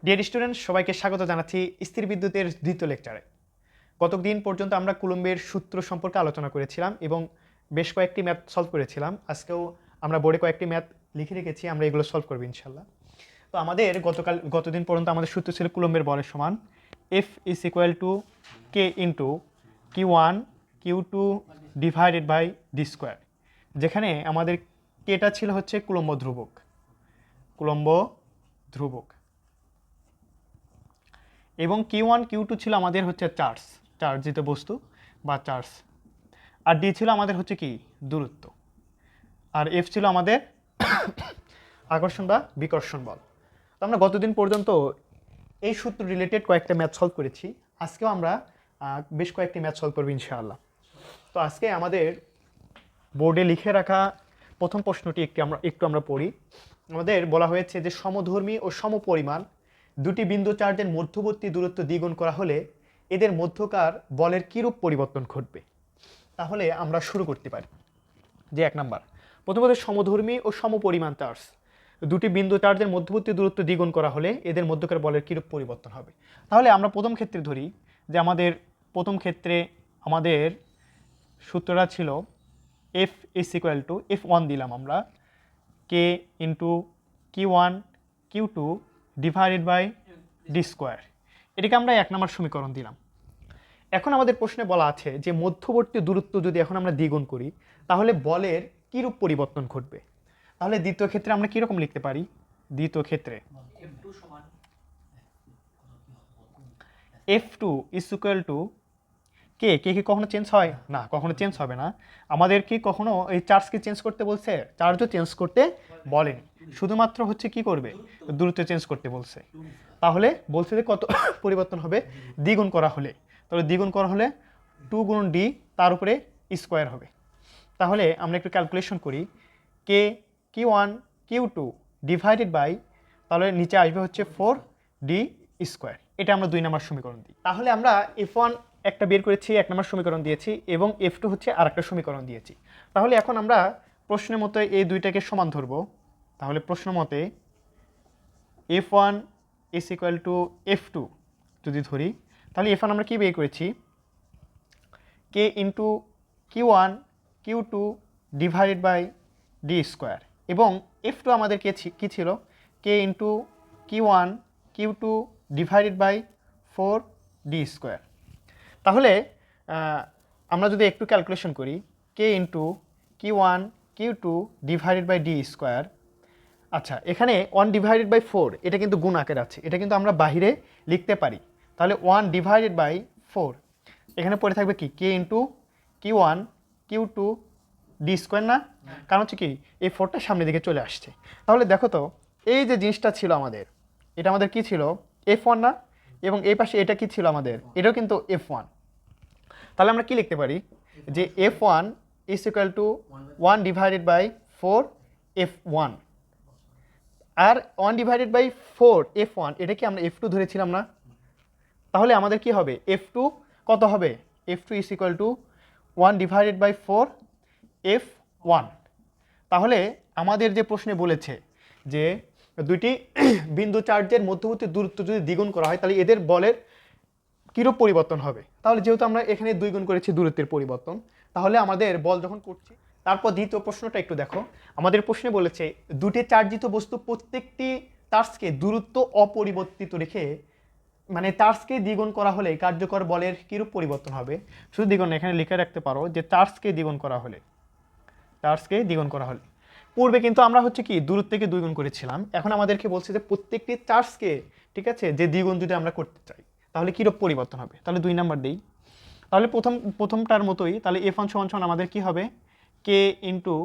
Dear student, সবাইকে স্বাগত জানাচ্ছি স্থির বিদ্যুতের দ্বিতীয় লেকচারে। গতদিন পর্যন্ত আমরা কুলম্বের সূত্র সম্পর্কে আলোচনা করেছিলাম এবং বেশ কয়েকটি ম্যাথ সলভ করেছিলাম। আজকেও আমরা বোর্ডে কয়েকটি ম্যাথ লিখে রেখেছি, আমরা এগুলো সলভ করবো ইনশাল্লাহ। তো আমাদের গতদিন পর্যন্ত আমাদের সূত্র ছিল কুলম্বের বলের সমান F is equal to K into Q1 Q2 divided by D square, যেখানে আমাদের কেটা ছিল হচ্ছে কুলম্ব ধ্রুবক এবং Q1 Q2 ছিল আমাদের হচ্ছে চার্জিত বস্তু বা চার্জ, আর ডি ছিল আমাদের হচ্ছে কি দূরত্ব, আর এফ ছিল আমাদের আকর্ষণ বা বিকর্ষণ বল। তো আমরা গতদিন পর্যন্ত এই সূত্র রিলেটেড কয়েকটা ম্যাথ সলভ করেছি। আজকেও আমরা বেশ কয়েকটি ম্যাথ সলভ করবো ইনশাআল্লাহ। তো আজকে আমাদের বোর্ডে লিখে রাখা প্রথম প্রশ্নটি একটু আমরা পড়ি। আমাদের বলা হয়েছে যে সমধর্মী ও সমপরিমাণ দুটি বিন্দু চার্জের মধ্যবর্তী দূরত্ব দ্বিগুণ করা হলে এদের মধ্যকার বলের কিরূপ পরিবর্তন ঘটবে। তাহলে আমরা শুরু করতে পারি যে 1 নাম্বার, প্রথমত সমধর্মী ও সমপরিমাণ চার্জ দুটি বিন্দু চার্জের মধ্যবর্তী দূরত্ব দ্বিগুণ করা হলে এদের মধ্যকার বলের কিরূপ পরিবর্তন হবে। তাহলে আমরা প্রথম ক্ষেত্রে ধরি যে প্রথম ক্ষেত্রে আমাদের সূত্রটা ছিল F is equal two F1 দিলাম আমরা K into Q1 Q2 divided by D square, এটাকে আমরা 1 নম্বর সমীকরণ দিলাম। এখন আমাদের প্রশ্নে বলা আছে যে মধ্যবর্তী দূরত্ব যদি এখন আমরা দ্বিগুণ করি তাহলে বলের কিরূপ পরিবর্তন ঘটবে। তাহলে দ্বিতীয় ক্ষেত্রে আমরা কীরকম লিখতে পারি, দ্বিতীয় ক্ষেত্রে F2 ইজ ইকুয়াল টু কে কি কখনো চেঞ্জ হয় না, কখনো চেঞ্জ হবে না। আমাদের কি কখনো এই চার্জকে চেঞ্জ করতে বলছে? চার্জও চেঞ্জ করতে বলেনি, শুধুমাত্র হচ্ছে কি করবে, দূরত্ব চেঞ্জ করতে বলছে। তাহলে বলছে যে কত পরিবর্তন হবে, দ্বিগুণ করা হলে। তাহলে দ্বিগুণ করা হলে 2 গুণন ডি তার উপরে স্কোয়ার হবে। তাহলে আমরা একটু ক্যালকুলেশন করি, কে Q1 Q2 ডিভাইডেড বাই, তাহলে নিচে আসবে হচ্ছে 4 ডি স্কোয়ার। এটা আমরা 2 নম্বর সমীকরণ দিই। তাহলে আমরা F1 একটা বের করেছি, 1 নম্বর সমীকরণ দিয়েছি, এবং F2 হচ্ছে আরেকটা সমীকরণ দিয়েছি। তাহলে এখন আমরা প্রশ্নের মতো এই দুইটাকে সমান ধরব। তাহলে প্রশ্ন মতে F1 is equal two F2 যদি ধরি, তাহলে F1 আমরা কি বের করেছি, K into Q1 Q2 divided by D square, এবং F2 আমাদের কি ছিল, K into Q1 Q2 divided by 4 d square. তাহলে আমরা যদি একটু ক্যালকুলেশন করি, K into Q1 Q2 divided by D square, আচ্ছা এখানে 1 ডিভাইডেড বাই 4 এটা কিন্তু গুণ আকারে আছে, এটা কিন্তু আমরা বাহিরে লিখতে পারি। তাহলে 1 ডিভাইডেড বাই 4 এখানে পড়ে থাকবে কি, কে into Q1 Q2 D square না, কারণ হচ্ছে কি এই 4টা সামনের দিকে চলে আসছে। তাহলে দেখো তো এই যে জিনিসটা ছিল আমাদের, এটা আমাদের কি ছিল, F1 না, এবং এই পাশে এটা কি ছিল আমাদের, এটাও কিন্তু F1। তাহলে আমরা কি লিখতে পারি যে F1 is equal to 1 divided by 4 F1, আর 1 ডিভাইডেড বাই 4 F1 এটা কি আমরা F2 ধরেছিলাম না। তাহলে আমাদের কি হবে, F2 কত হবে, F2 is equal to 1 divided by 4 F1। তাহলে আমাদের যে প্রশ্নে বলেছে যে দুইটি বিন্দু চার্জের মধ্যবর্তী দূরত্ব যদি দ্বিগুণ করা হয় তাহলে এদের বলের কিরূপ পরিবর্তন হবে। তাহলে যেহেতু আমরা এখানে 2 গুণ করেছি দূরত্বের পরিবর্তন, তাহলে আমাদের বল যখন করছি, তারপর দ্বিতীয় প্রশ্নটা একটু দেখো। আমাদের প্রশ্নে বলেছে দুটি চার্জিত বস্তু প্রত্যেকটি চার্জকে দূরত্ব অপরিবর্তিত রেখে, মানে চার্জকে দ্বিগুণ করা হলে কার্যকর বলের কিরূপ পরিবর্তন হবে। শুধু দ্বিগুণ এখানে লিখে রাখতে পারো যে চার্জকে দ্বিগুণ করা হলে, পূর্বে কিন্তু আমরা হচ্ছে কি দূরত্বকে 2 গুণ করেছিলাম, এখন আমাদেরকে বলছে যে প্রত্যেকটি চার্জকে, ঠিক আছে, যে দ্বিগুণ যদি আমরা করতে চাই তাহলে কিরূপ পরিবর্তন হবে। তাহলে 2 নাম্বার দেই। তাহলে প্রথমটার মতোই, তাহলে F1 সমান আমাদের কি হবে, K into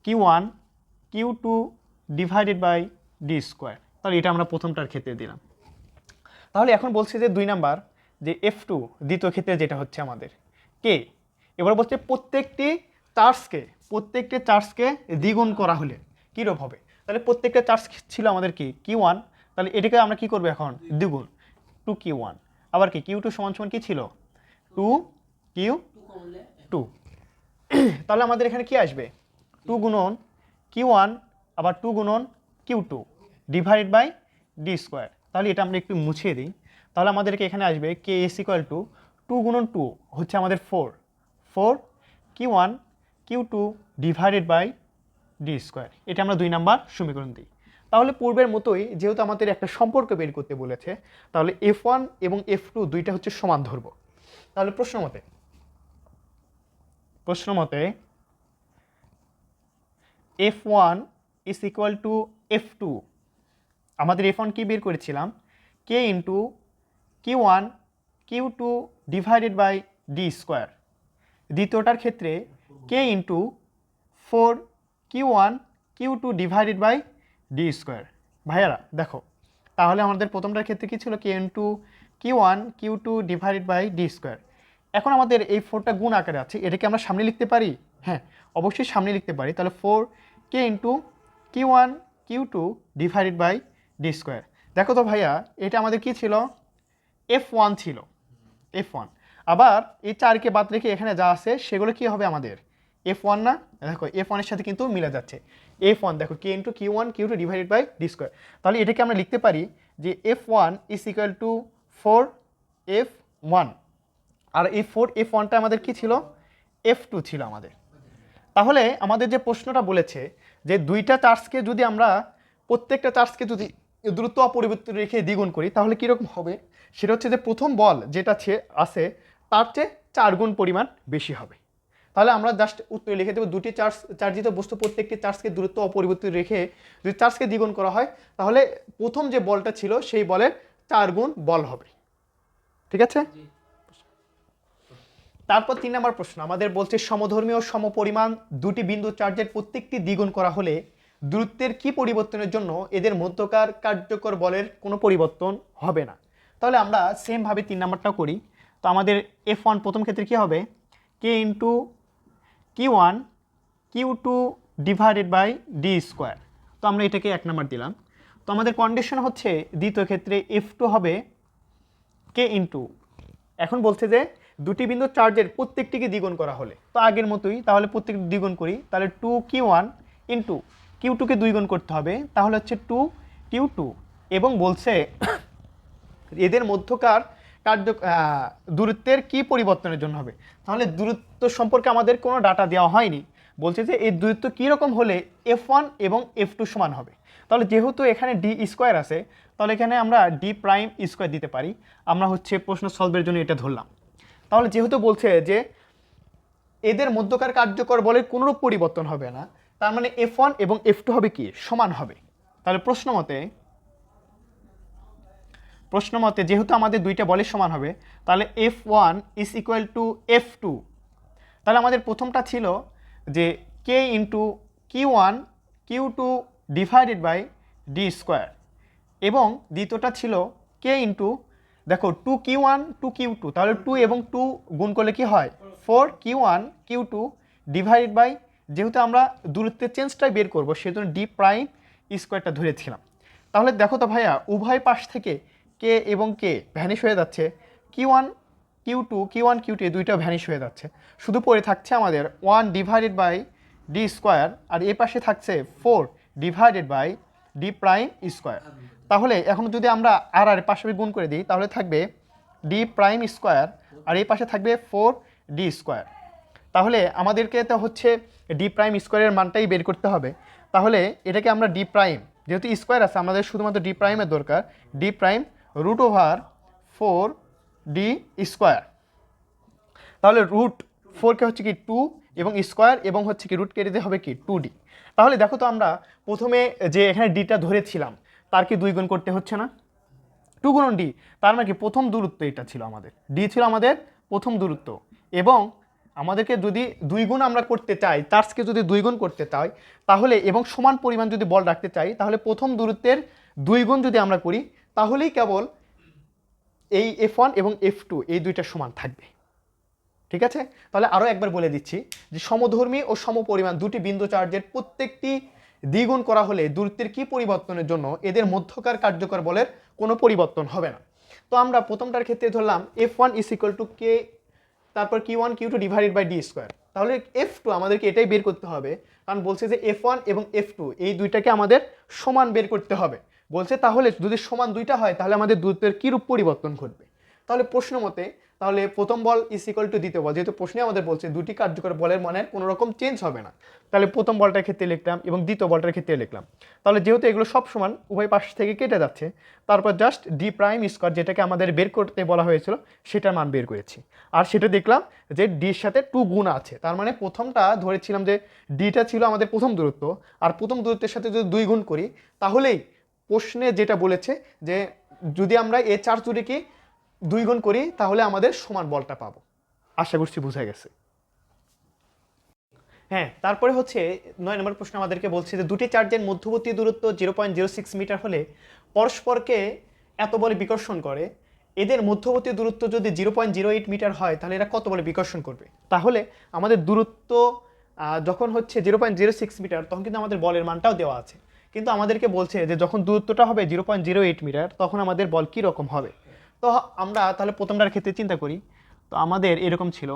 Q1 Q2 divided by D square. তাহলে এটা আমরা প্রথমটার ক্ষেত্রে দিলাম। তাহলে এখন বলছে যে 2 নাম্বার যে F2 দ্বিতীয় ক্ষেত্রে যেটা হচ্ছে আমাদের কে, এবার বলছে প্রত্যেকটি চার্জকে দ্বিগুণ করা হলে কীরূপ হবে। তাহলে প্রত্যেকটা চার্জ ছিল আমাদের কি Q1, তাহলে এটাকে আমরা কি করব এখন, দ্বিগুণ 2Q1, আবার কি Q2 সমান কি ছিল 2Q2। তাহলে আমাদের এখানে কি আসবে, 2 গুণন Q1 আবার 2 গুণন Q2 divided by D square. তাহলে এটা আমরা একটু মুছিয়ে দিই। তাহলে আমাদেরকে এখানে আসবে কে এস ইকুয়াল টু 2 গুণন 2 হচ্ছে আমাদের 4 Q1 Q2 divided by D square. এটা আমরা 2 নাম্বার সমীকরণ দিই। তাহলে পূর্বের মতোই যেহেতু আমাদের একটা সম্পর্ক বের করতে বলেছে, তাহলে F1 এবং F2 দুইটা হচ্ছে সমান ধরব। তাহলে প্রশ্ন মতে F1 is equal two F2। আমাদের F1 কি বের করেছিলাম? K into Q1 Q2 divided by D square. দ্বিতীয়টার ক্ষেত্রে K into 4 Q1 Q2 divided by D square. ভাইয়ারা দেখো, তাহলে আমাদের প্রথমটার ক্ষেত্রে কী ছিল? K into Q1 Q2 divided by D square. এখন আমাদের এই 4টা গুণ আকারে আছে, এটাকে আমরা সামনে লিখতে পারি? হ্যাঁ, অবশ্যই সামনে লিখতে পারি। তাহলে 4K into Q1 Q2 divided by D square. দেখো তো ভাইয়া, এটা আমাদের কি ছিল? F1 ছিল, F1। আবার এই 4কে বাদ রেখে এখানে যা আছে সেগুলো কি হবে আমাদের? F1 না? দেখো F1 এর সাথে কিন্তু মিলে যাচ্ছে। F1 দেখো K into Q1 Q2 divided by D square. তাহলে এটাকে আমরা লিখতে পারি যে F1 is equal two 4F1। আর এই 4F1টা আমাদের কি ছিল? F2 ছিল আমাদের। তাহলে আমাদের যে প্রশ্নটা বলেছে যে দুইটা চার্জকে যদি আমরা প্রত্যেকটা চার্জকে যদি দূরত্ব অপরিবর্তিত রেখে দ্বিগুণ করি তাহলে কীরকম হবে? সেটা হচ্ছে যে প্রথম বল যেটা আছে তার চেয়ে 4 গুণ পরিমাণ বেশি হবে। তাহলে আমরা জাস্ট উত্তরে লিখে দেবো দুটি চার্জিত বস্তু প্রত্যেকটি চার্জকে দূরত্ব অপরিবর্তিত রেখে যদি চার্জকে দ্বিগুণ করা হয় তাহলে প্রথম যে বলটা ছিল সেই বলের 4 গুণ বল হবে। ঠিক আছে? তারপর 3 নম্বর প্রশ্ন আমাদের বলছে সমধর্মী ও সমপরিমাণ দুটি বিন্দু চার্জের প্রত্যেকটি দ্বিগুণ করা হলে দূরত্বের কি পরিবর্তনের জন্য এদের মধ্যকার কার্যকর বলের কোনো পরিবর্তন হবে না। তাহলে আমরা সেমভাবে 3 নম্বরটাও করি। তো আমাদের F1 প্রথম ক্ষেত্রে কি হবে? K into Q1 Q2 divided by D square. তো আমরা এটাকে 1 নম্বর দিলাম। তো আমাদের কন্ডিশন হচ্ছে দ্বিতীয় ক্ষেত্রে F2 হবে K ইন্টু, এখন বলছে যে দুটি বিন্দু চার্জের প্রত্যেকটিকে দ্বিগুণ করা হলে, তো আগের মতোই তাহলে প্রত্যেকটি দ্বিগুণ করি। তাহলে 2Q1 ইন্টু Q2কে দ্বিগুণ করতে হবে, তাহলে হচ্ছে 2Q2। এবং বলছে এদের মধ্যকার দূরত্বের কি পরিবর্তনের জন্য হবে। তাহলে দূরত্ব সম্পর্কে আমাদের কোনো ডাটা দেওয়া হয়নি, বলছে যে এই দূরত্ব কীরকম হলে F1 এবং F2 সমান হবে। তাহলে যেহেতু এখানে ডি স্কোয়ার আছে তাহলে এখানে আমরা ডি প্রাইম স্কোয়ার দিতে পারি। আমরা হচ্ছে প্রশ্ন সলভের জন্য এটা ধরলাম। তাহলে যেহেতু বলছে যে এদের মধ্যকার কার্যকর বলের কোনোরূপ পরিবর্তন হবে না, তার মানে F1 এবং F2 হবে কি? সমান হবে। তাহলে প্রশ্ন মতে যেহেতু আমাদের দুইটা বলের সমান হবে তাহলে F1 is equal two F2। তাহলে আমাদের প্রথমটা ছিল যে K into Q1 Q2 divided by D square, এবং দ্বিতীয়টা ছিল K ইন্টু, দেখো 2Q1 2Q2, তাহলে 2 এবং 2 গুণ করলে কি হয়? 4Q1 Q2 ডিভাইডেড বাই, যেহেতু আমরা দূরত্বের চেঞ্জটাই বের করবো সেজন্য ডি প্রাইম স্কোয়ারটা ধরেছিলাম। তাহলে দেখো তো ভাইয়া, উভয় পাশ থেকে কে এবং কে ভ্যানিশ হয়ে যাচ্ছে, Q1 Q2 দুইটা ভ্যানিশ হয়ে যাচ্ছে, শুধু পড়ে থাকছে আমাদের 1 ডিভাইডেড বাই ডি স্কোয়ার, আর এ পাশে থাকছে 4 divided by D prime square. তাহলে এখন যদি আমরা আর পাশে গুণ করে দিই তাহলে থাকবে ডি প্রাইম স্কোয়ার, আর এই পাশে থাকবে 4D স্কোয়ার। তাহলে আমাদেরকে তো হচ্ছে ডি প্রাইম স্কোয়ারের মানটাই বের করতে হবে। তাহলে এটাকে আমরা ডি প্রাইম, যেহেতু স্কোয়ার আছে আমাদের শুধুমাত্র ডি প্রাইমের দরকার, D prime root over 4D স্কোয়ার। তাহলে রুট 4কে হচ্ছে কি 2 এবং স্কোয়ার, এবং হচ্ছে কি রুট কেটে দিতে হবে কি 2D। তাহলে দেখো তো আমরা প্রথমে যে এখানে ডিটা ধরেছিলাম তার কি 2 গুণ করতে হচ্ছে না? 2 গুণন ডি, তার মানে কি প্রথম দূরত্ব এটা ছিল আমাদের, ডি ছিল আমাদের প্রথম দূরত্ব, এবং আমাদেরকে যদি 2 গুণ আমরা করতে চাই, চার্জকে যদি 2 গুণ করতে চাই তাহলে, এবং সমান পরিমাণ যদি বল রাখতে চাই তাহলে প্রথম দূরত্বের 2 গুণ যদি আমরা করি তাহলেই কেবল এই F1 এবং F2 এই দুইটা সমান থাকবে। ঠিক আছে? তাহলে আরও একবার বলে দিচ্ছি যে সমধর্মী ও সমপরিমাণ দুটি বিন্দু চার্জের প্রত্যেকটি দ্বিগুণ করা হলে দূরত্বের কি পরিবর্তনের জন্য এদের মধ্যকার কার্যকর বলের কোনো পরিবর্তন হবে না। তো আমরা প্রথমটার ক্ষেত্রে ধরলাম F1 ইজ ইকুয়াল টু কে, তারপর Q1 Q2 divided by D square. তাহলে F2 আমাদেরকে এটাই বের করতে হবে, কারণ বলছে যে F1 এবং F2 এই দুইটাকে আমাদের সমান বের করতে হবে। বলছে তাহলে যদি সমান দুইটা হয় তাহলে আমাদের দূরত্বের কীরূপ পরিবর্তন ঘটবে। তাহলে প্রশ্ন মতে তাহলে প্রথম বল ইজ ইকুয়াল টু দ্বিতীয় বল, যেহেতু প্রশ্নে আমাদের বলছে দুটি কার্যকর বলের মানের কোনো রকম চেঞ্জ হবে না, তাহলে প্রথম বলটার ক্ষেত্রে লিখলাম এবং দ্বিতীয় বলটার ক্ষেত্রে লিখলাম। তাহলে যেহেতু এগুলো সব সমান উভয় পাশ থেকে কেটে যাচ্ছে, তারপর জাস্ট ডি প্রাইম স্কোয়ার যেটাকে আমাদের বের করতে বলা হয়েছিল সেটার মান বের করেছি। আর সেটা দেখলাম যে ডির সাথে 2 গুণ আছে, তার মানে প্রথমটা ধরেছিলাম যে ডিটা ছিল আমাদের প্রথম দূরত্ব, আর প্রথম দূরত্বের সাথে যদি 2 গুণ করি তাহলেই প্রশ্নে যেটা বলেছে যে যদি আমরা এই 4 জুড়িকে 2 গুণ করি তাহলে আমাদের সমান বলটা পাবো। আশা করছি বোঝা গেছে। হ্যাঁ, তারপরে হচ্ছে 9 নম্বর প্রশ্ন আমাদেরকে বলছে যে দুটি চার্জের মধ্যবর্তী দূরত্ব 0.06 মিটার হলে পরস্পরকে এত বলে বিকর্ষণ করে, এদের মধ্যবর্তী দূরত্ব যদি 0.08 মিটার হয় তাহলে এরা কত বলে বিকর্ষণ করবে। তাহলে আমাদের দূরত্ব যখন হচ্ছে 0.06 মিটার তখন কিন্তু আমাদের বলের মানটাও দেওয়া আছে, কিন্তু আমাদেরকে বলছে যে যখন দূরত্বটা হবে 0.08 মিটার তখন আমাদের বল কী রকম হবে। তো আমরা তাহলে প্রথমটার ক্ষেত্রে চিন্তা করি। তো আমাদের এরকম ছিল,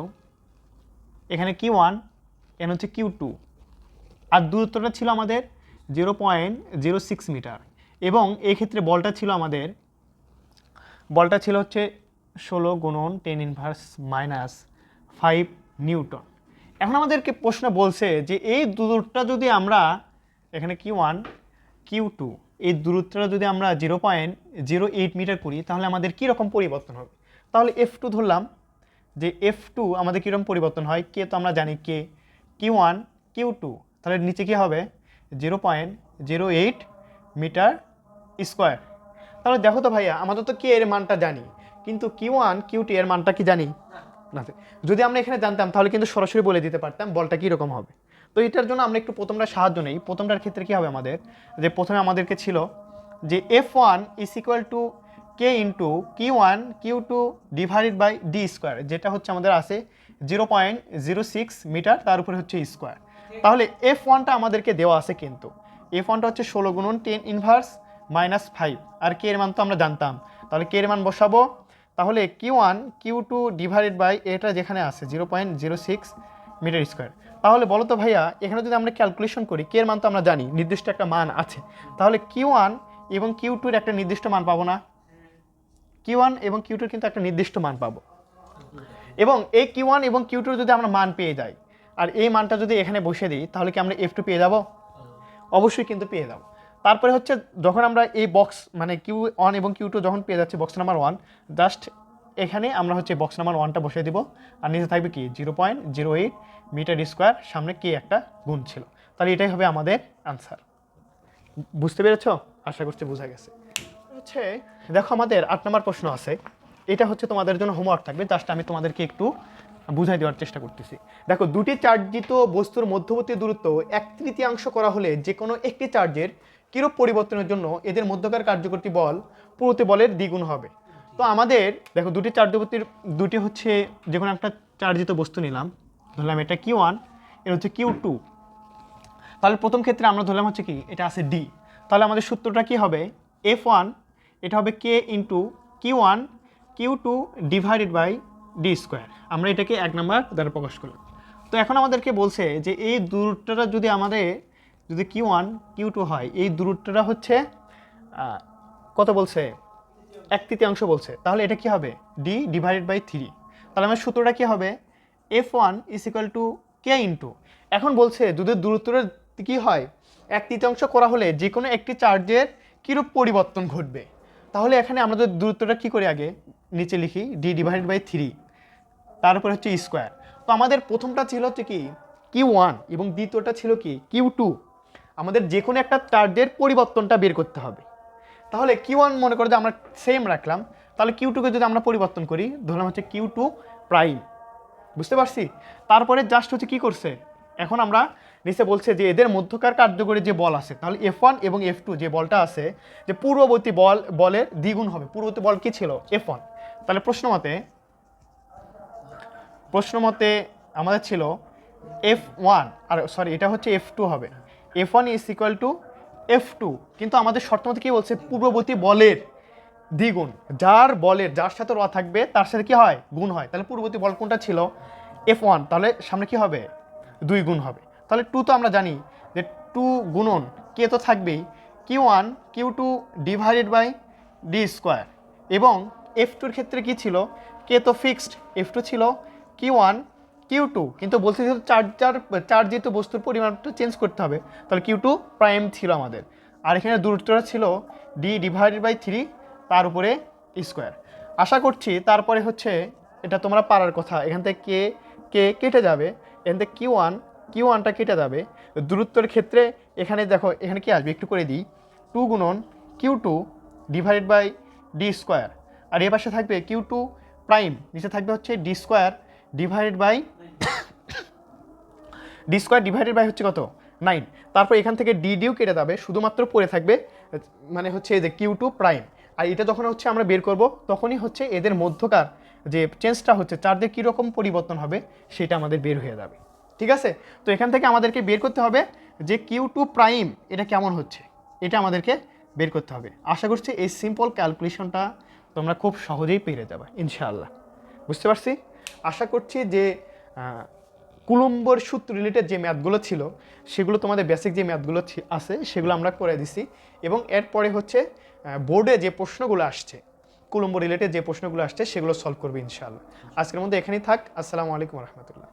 এখানে Q1 এখানে হচ্ছে Q2 আর দূরত্বটা ছিল আমাদের 0.06 মিটার, এবং এই ক্ষেত্রে বলটা ছিল হচ্ছে 16 গুণন 10 ইনভার্স মাইনাস 5 নিউটন। এখন আমাদেরকে প্রশ্ন বলছে যে এই দূরত্বটা যদি আমরা এখানে Q1 Q2 এই দূরত্বটা যদি আমরা 0.08 মিটার করি তাহলে আমাদের কী রকম পরিবর্তন হবে। তাহলে F2 ধরলাম যে F2 আমাদের কীরকম পরিবর্তন হয়, কে তো আমরা জানি কে, Q1 Q2 তাহলে নিচে কী হবে 0.08 মিটার স্কোয়ার। তাহলে দেখো তো ভাইয়া আমাদের তো কে এর মানটা জানি, কিন্তু Q1 Q2 এর মানটা কি জানি না। যদি আমরা এখানে জানতাম তাহলে কিন্তু সরাসরি বলে দিতে পারতাম বলটা কীরকম হবে। তো এটার জন্য আমরা একটু প্রথমটা সাহায্য নেই। প্রথমটার ক্ষেত্রে কী হবে আমাদের, যে প্রথমে আমাদেরকে ছিল যে F1 is equal to K into Q1 Q2 divided by D square, যেটা হচ্ছে আমাদের আছে 0.06 মিটার, তার উপরে হচ্ছে স্কোয়ার। তাহলে F1টা আমাদেরকে দেওয়া আছে, কিন্তু F1টা হচ্ছে 16 গুণন 10 ইনভার্স মাইনাস 5, আর কে এর মান তো আমরা জানতাম, তাহলে কে এর মান বসাবো। তাহলে Q1 Q2 ডিভাইডেড বাই এটা যেখানে আছে 0.06 মিটার স্কোয়ার। তাহলে বলো তো ভাইয়া এখানে যদি আমরা ক্যালকুলেশন করি কে এর মান তো আমরা জানি নির্দিষ্ট একটা মান আছে, তাহলে Q1 এবং Q2 এর একটা নির্দিষ্ট মান পাবো না, Q1 এবং Q2 কিন্তু একটা নির্দিষ্ট মান পাবো, এবং এই Q1 এবং Q2 যদি আমরা মান পেয়ে যাই আর এই মানটা যদি এখানে বসে দিই তাহলে কি আমরা F2 পেয়ে যাব? অবশ্যই কিন্তু পেয়ে যাব। তারপরে হচ্ছে যখন আমরা এই বক্স মানে Q1 এবং Q2 যখন পেয়ে যাচ্ছি বক্স নাম্বার 1, জাস্ট এখানে আমরা হচ্ছে বক্স নাম্বার 1টা বসিয়ে দিব, আর নিচে থাকবে কি 0.08 মিটার স্কোয়ার, সামনে কে একটা গুণ ছিল। তাহলে এটাই হবে আমাদের আনসার। বুঝতে পেরেছ? আশা করছি বোঝা গেছে। হচ্ছে দেখো আমাদের 8 নম্বর প্রশ্ন আছে, এটা হচ্ছে তোমাদের জন্য হোমওয়ার্ক থাকবে, জাস্ট আমি তোমাদেরকে একটু বুঝাই দেওয়ার চেষ্টা করতেছি। দেখো দুটি চার্জিত বস্তুর মধ্যবর্তী দূরত্ব 1/3 করা হলে যে কোনো একটি চার্জের কিরূপ পরিবর্তনের জন্য এদের মধ্যকার কার্যকরী বল পুরোতে বলের দ্বিগুণ হবে। তো আমাদের দেখো দুটি হচ্ছে যে কোনো একটা চার্জিত বস্তু নিলাম, ধরলাম এটা Q1 এটা হচ্ছে Q2, তাহলে প্রথম ক্ষেত্রে আমরা ধরলাম হচ্ছে কি এটা আছে D, তাহলে আমাদের সূত্রটা কি হবে F1 এটা হবে K into Q1 Q2 divided by D square, আমরা এটাকে 1 নাম্বার দ্বারা প্রকাশ করলাম। তো এখন আমাদেরকে বলছে যে এই দূরত্বটা যদি Q1 Q2 হয়, এই দূরত্বটা হচ্ছে কত বলছে 1/3 বলছে, তাহলে এটা কি হবে D ডিভাইডেড বাই 3, তাহলে আমার সূত্রটা কি হবে F1 is equal two K into, এখন বলছে যদি দূরত্বটা কি হয় 1/3 করা হলে যে কোনো একটি চার্জের কীরূপ পরিবর্তন ঘটবে। তাহলে এখানে আমরা যদি দূরত্বটা কী করি আগে নিচে লিখি D ডিভাইডেড বাই 3, তার উপরে হচ্ছে স্কোয়ার। তো আমাদের প্রথমটা ছিল হচ্ছে কি Q1 এবং দ্বিতীয়টা ছিল কি Q2, আমাদের যে কোনো একটা চার্জের পরিবর্তনটা বের করতে হবে। তাহলে Q1 মনে করো যে আমরা সেম রাখলাম, তাহলে Q2কে যদি আমরা পরিবর্তন করি ধরলাম হচ্ছে Q2 প্রাইম, বুঝতে পারছি। তারপরে জাস্ট হচ্ছে কি করছে, এখন আমরা নিচে বলছে যে এদের মধ্যকার কার্যকরী যে বল আছে, তাহলে F1 এবং F2 যে বলটা আছে যে পূর্ববর্তী বলের দ্বিগুণ হবে। পূর্ববর্তী বল কি ছিল F1, তাহলে প্রশ্ন মতে আমাদের ছিল F1 আর সরি এটা হচ্ছে F2 হবে, F1 is equal two F2, কিন্তু আমাদের শর্ত মতে কি বলছে পূর্ববর্তী বলের দ্বিগুণ, যার সাথে র থাকবে তার সাথে কি হয় গুণ হয়। তাহলে পূর্ববর্তী বল কোনটা ছিল F1, তাহলে সামনে কি হবে 2 গুণ হবে। তাহলে 2 তো আমরা জানি যে 2 গুণন কে তো থাকবেই, Q Q1 Q2 divided by D square, এবং F2-র ক্ষেত্রে কি ছিল, কে তো ফিক্সড, F2 ছিল Q1 Q2, কিন্তু বলতে ছিল চার্জ যেহেতু বস্তুর পরিমাণটা চেঞ্জ করতে হবে, তাহলে Q2 প্রাইম ছিল আমাদের। আর এখানে দূরত্বটা ছিল ডি ডিভাইডেড বাই 3 তার উপরে স্কোয়ার। আশা করছি তারপরে হচ্ছে এটা তোমরা পারার কথা। এখান থেকে কে কে কেটে যাবে, এখান থেকে Q1টা কেটে যাবে। দূরত্বের ক্ষেত্রে এখানে দেখো, এখানে কি আসবে একটু করে দিই, 2 গুণন Q2 divided by D square, আর এ পাশে থাকবে Q2 প্রাইম, নিচে থাকবে হচ্ছে ডি স্কোয়ার ডিভাইডেড বাই হচ্ছে কত 9। তারপর এখান থেকে ডিও কেটে যাবে, শুধুমাত্র পড়ে থাকবে মানে হচ্ছে এই যে Q2 প্রাইম। আর এটা যখন হচ্ছে আমরা বের করব, তখনই হচ্ছে এদের মধ্যকার যে চেঞ্জটা হচ্ছে চার্জের কীরকম পরিবর্তন হবে সেটা আমাদের বের হয়ে যাবে। ঠিক আছে, তো এখান থেকে আমাদেরকে বের করতে হবে যে Q2 প্রাইম এটা কেমন হচ্ছে, এটা আমাদেরকে বের করতে হবে। আশা করছি এই সিম্পল ক্যালকুলেশনটা তোমরা খুব সহজেই পেরে যাবে ইনশাআল্লাহ। বুঝতে পারছি? আশা করছি যে কুলম্বর সূত্র রিলেটেড যে ম্যাথগুলো ছিল সেগুলো, তোমাদের বেসিক যে ম্যাথগুলো আছে সেগুলো আমরা করে দিছি, এবং এরপরে হচ্ছে বোর্ডে যে প্রশ্নগুলো আসছে, কুলম্ব রিলেটেড যে প্রশ্নগুলো আসছে সেগুলো সলভ করবে ইনশাআল্লাহ। আজকের মধ্যে এখানেই থাক। আসসালামু আলাইকুম রহমতুল্লাহ।